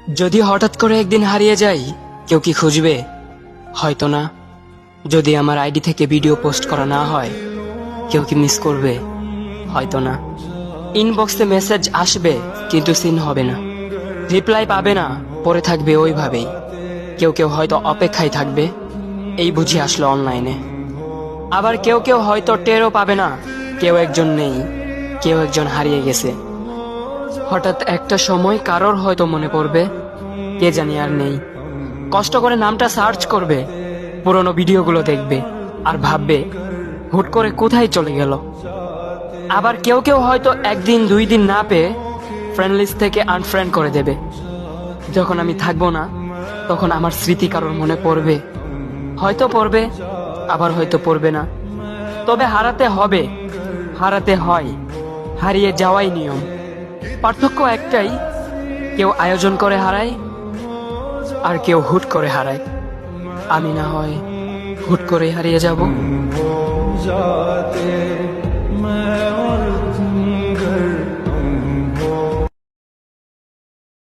যদি হঠাৎ করে একদিন হারিয়ে যাই, কেউ কি খুঁজবে? হয়তো না। যদি আমার আইডি থেকে ভিডিও পোস্ট করা না হয়, কেউ কি মিস করবে? হয়তো না। ইনবক্সে মেসেজ আসবে কিন্তু সিন হবে না, রিপ্লাই পাবে না, পড়ে থাকবে ওইভাবেই। কেউ কেউ হয়তো অপেক্ষায় থাকবে, এই বুঝি আসলো অনলাইনে। আবার কেউ কেউ হয়তো টেরও পাবে না, কেউ একজন নেই, কেউ একজন হারিয়ে গেছে। হঠাৎ একটা সময় কারোর হয়তো মনে পড়বে, কে জানি আর নেই। কষ্ট করে নামটা সার্চ করবে, পুরনো ভিডিওগুলো দেখবে, আর ভাববে হুট করে কোথায় চলে গেল। আবার কেউ কেউ হয়তো একদিন দুই দিন না পেয়ে ফ্রেন্ড লিস্ট থেকে আনফ্রেন্ড করে দেবে। যখন আমি থাকবো না, তখন আমার স্মৃতি কারোর মনে পড়বে, হয়তো পড়বে, আবার হয়তো পড়বে না। তবে হারাতে হবে, হারাতে হয়, হারিয়ে যাওয়াই নিয়ম। পার্থক্য একটাই, কেউ আয়োজন করে হারায়, আর কেউ হুট করে হারায়। আমি না হয় হুট করে হারিয়ে যাব।